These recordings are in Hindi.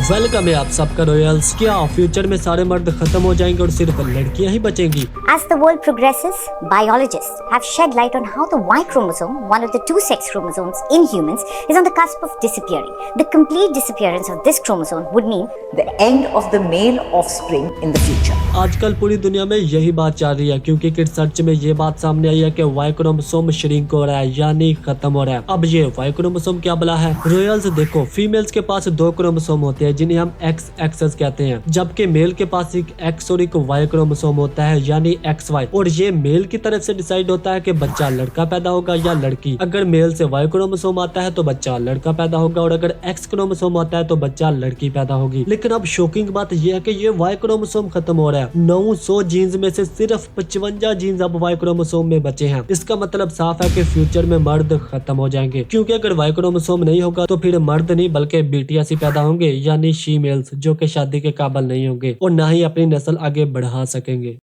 वेलकम है आप सबका रॉयल्स। क्या फ्यूचर में सारे मर्द खत्म हो जाएंगे और सिर्फ लड़कियां ही बचेंगी? As the world progresses, biologists have shed light on how the Y chromosome, one of the two sex chromosomes in humans, is on the cusp of disappearing. The complete disappearance of this chromosome would mean the end of the male offspring in the future. आजकल पूरी दुनिया में यही बात चल रही है क्योंकि रिसर्च में ये बात सामने आई है कि वाई क्रोमोसोम श्रिंक हो रहा है यानी खत्म हो रहा है। अब ये वाई क्रोमोसोम क्या बला है? रॉयल्स देखो, फीमेल्स के पास दो क्रोमोसोम होते हैं जिन्हें हम एक्स एक्सेस कहते हैं, जबकि मेल के पास एक एक्स और एक वाई क्रोमोसोम होता है यानी एक्स वाई। और ये मेल की तरफ से डिसाइड होता है कि बच्चा लड़का पैदा होगा या लड़की। अगर मेल से वाई क्रोमोसोम आता है तो बच्चा लड़का पैदा होगा और अगर एक्स क्रोमोसोम आता है तो बच्चा लड़की पैदा होगी। लेकिन अब शॉकिंग बात यह है कि ये वाई क्रोमोसोम खत्म हो रहा है। 900 जीन्स में से सिर्फ 55 जीन्स अब वाई क्रोमोसोम में बचे हैं। इसका मतलब साफ है कि फ्यूचर में मर्द खत्म हो जाएंगे, क्योंकि अगर वाई क्रोमोसोम नहीं होगा तो फिर मर्द नहीं बल्कि बेटियां सी पैदा होंगे यानी शीमेल्स, जो कि शादी के काबिल नहीं होंगे और ना ही अपनी नस्ल आगे बढ़ा सकेंगे।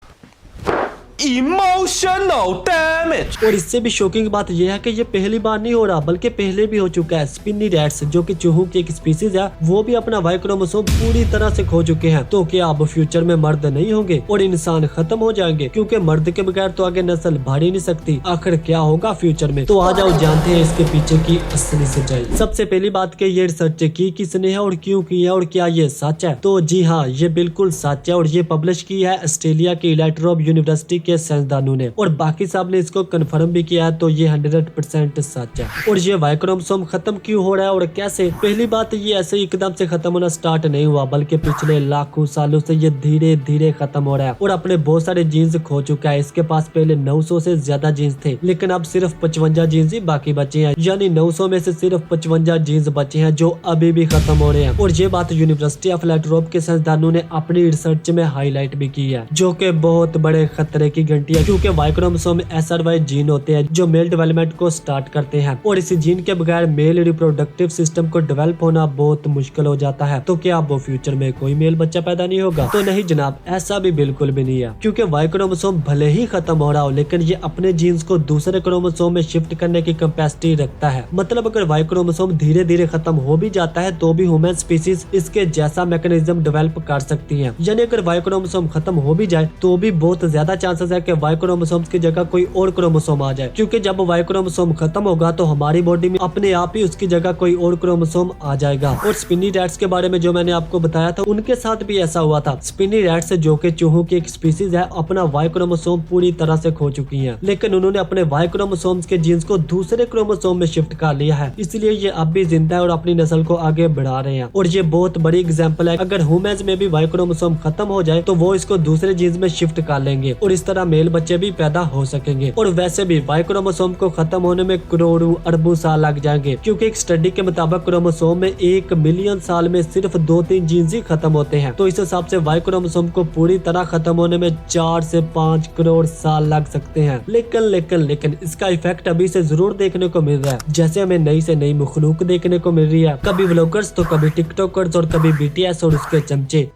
Emotional damage। और इससे भी शॉकिंग बात यह है कि ये पहली बार नहीं हो रहा बल्कि पहले भी हो चुका है। स्पिनी रैट्स, जो कि चूहों की एक स्पीसीज है, वो भी अपना वाई क्रोमोसोम पूरी तरह से खो चुके हैं। तो क्या अब फ्यूचर में मर्द नहीं होंगे और इंसान खत्म हो जाएंगे? क्योंकि मर्द के बगैर तो आगे नस्ल बढ़ ही नहीं सकती। आखिर क्या होगा फ्यूचर में? तो आ जाओ जानते हैं इसके पीछे की असली सच्चाई। सबसे पहली बात कि ये रिसर्च की किसने है और क्यों की है और क्या ये सच है? तो जी हाँ, ये बिल्कुल सच है और ये पब्लिश की है ऑस्ट्रेलिया की लैट्रोब यूनिवर्सिटी के साइंसदानों ने और बाकी सब ने इसको कंफर्म भी किया है। तो ये 100% सच है। और ये वाई क्रोमोसोम खत्म क्यों हो रहा है और कैसे? पहली बात, ये ऐसे एकदम से खत्म होना स्टार्ट नहीं हुआ बल्कि पिछले लाखों सालों से ये धीरे धीरे खत्म हो रहा है और अपने बहुत सारे जीन्स खो चुका है। इसके पास पहले 900 से ज्यादा जीन्स थे, लेकिन अब सिर्फ 55 जीन्स ही बाकी बचे हैं, यानी 900 में से सिर्फ 55 जीन्स बचे हैं जो अभी भी खत्म हो रहे हैं। और ये बात यूनिवर्सिटी ऑफ लैट्रोब के साइंसदानों ने अपनी रिसर्च में हाईलाइट भी की है, जो कि बहुत बड़े खतरे की घंटी है। क्योंकि वाई क्रोमोसोम में SRY जीन होते हैं जो मेल डेवलपमेंट को स्टार्ट करते हैं और इस जीन के बगैर मेल रिप्रोडक्टिव सिस्टम को डेवलप होना बहुत मुश्किल हो जाता है। तो क्या अब फ्यूचर में कोई मेल बच्चा पैदा नहीं होगा? तो नहीं जनाब, ऐसा भी बिल्कुल भी नहीं है। क्योंकि वाई क्रोमोसोम भले ही खत्म हो रहा हो लेकिन ये अपने जीन्स को दूसरे क्रोमोसोम में शिफ्ट करने की कैपेसिटी रखता है। मतलब अगर वाई क्रोमोसोम धीरे धीरे खत्म हो भी जाता है तो भी ह्यूमन स्पीसीज इसके जैसा मैकेनिज्म डेवलप कर सकती है। यानी अगर वाई क्रोमोसोम खत्म हो भी जाए तो भी बहुत ज्यादा चांसेस है कि वाई क्रोमोसोम की जगह कोई और क्रोमोसोम आ जाए। क्योंकि जब वाई क्रोमोसोम खत्म होगा तो हमारी बॉडी में अपने आप ही उसकी जगह कोई और क्रोमोसोम आ जाएगा। और स्पिनी रैट्स के बारे में जो मैंने आपको बताया था, उनके साथ भी ऐसा हुआ था। स्पिनी रैट्स, जो कि चूहों की एक स्पीसीज है, अपना वाई क्रोमोसोम पूरी तरह से खो चुकी हैं, लेकिन उन्होंने अपने वाई क्रोमोसोम्स के जीन्स को दूसरे क्रोमोसोम में शिफ्ट कर लिया है। इसलिए ये अब भी जिंदा है और अपनी नस्ल को आगे बढ़ा रहे हैं। और ये बहुत बड़ी एग्जाम्पल है। अगर ह्यूमन्स में भी वाई क्रोमोसोम खत्म हो जाए तो वो इसको दूसरे जीन्स में शिफ्ट कर लेंगे और इस तरह मेल बच्चे भी पैदा हो सकेंगे। और वैसे भी वाई क्रोमोसोम को खत्म होने में करोड़ों अरबों साल लग जाएंगे, क्योंकि एक स्टडी के मुताबिक क्रोमोसोम में 1 मिलियन साल में सिर्फ 2-3 जीन्स ही खत्म होते हैं। तो इस हिसाब से वाई क्रोमोसोम को पूरी तरह खत्म होने में 4 से 5 करोड़ साल लग सकते हैं। लेकिन इसका इफेक्ट अभी से जरूर देखने को मिल रहा है। जैसे हमें नई से नई मखलूक देखने को मिल रही है, कभी व्लॉगर्स तो कभी टिकटॉकर्स और कभी BTS और उसके चमचे।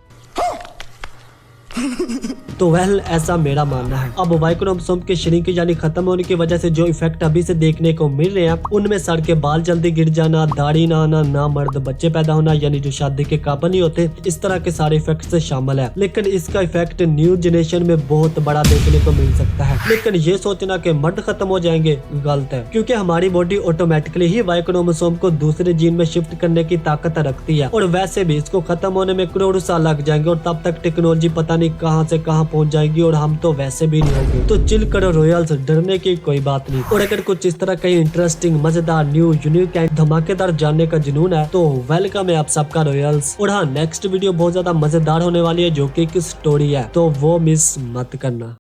तो ऐसा मेरा मानना है। अब वाई क्रोमोसोम के श्रिंक यानी खत्म होने की वजह से जो इफेक्ट अभी से देखने को मिल रहे हैं, उनमें सर के बाल जल्दी गिर जाना, दाढ़ी ना आना, ना मर्द बच्चे पैदा होना यानी जो शादी के काबिल नहीं होते, इस तरह के सारे इफेक्ट से शामिल है। लेकिन इसका इफेक्ट न्यू जनरेशन में बहुत बड़ा देखने को मिल सकता है। लेकिन ये सोचना कि मर्द खत्म हो जाएंगे गलत है, क्योंकि हमारी बॉडी ऑटोमेटिकली ही वाई क्रोमोसोम को दूसरे जीन में शिफ्ट करने की ताकत रखती है। और वैसे भी इसको खत्म होने में करोड़ों साल लग जाएंगे और तब तक टेक्नोलॉजी पता नहीं कहां से कहां पहुंच जाएगी और हम तो वैसे भी नहीं होंगे। तो चिल करो रॉयल्स, डरने की कोई बात नहीं। और अगर कुछ इस तरह कई इंटरेस्टिंग, मजेदार, न्यू, यूनिक एंड धमाकेदार जानने का जुनून है तो वेलकम है आप सबका रॉयल्स। और हाँ, नेक्स्ट वीडियो बहुत ज्यादा मजेदार होने वाली है जो कि एक स्टोरी है, तो वो मिस मत करना।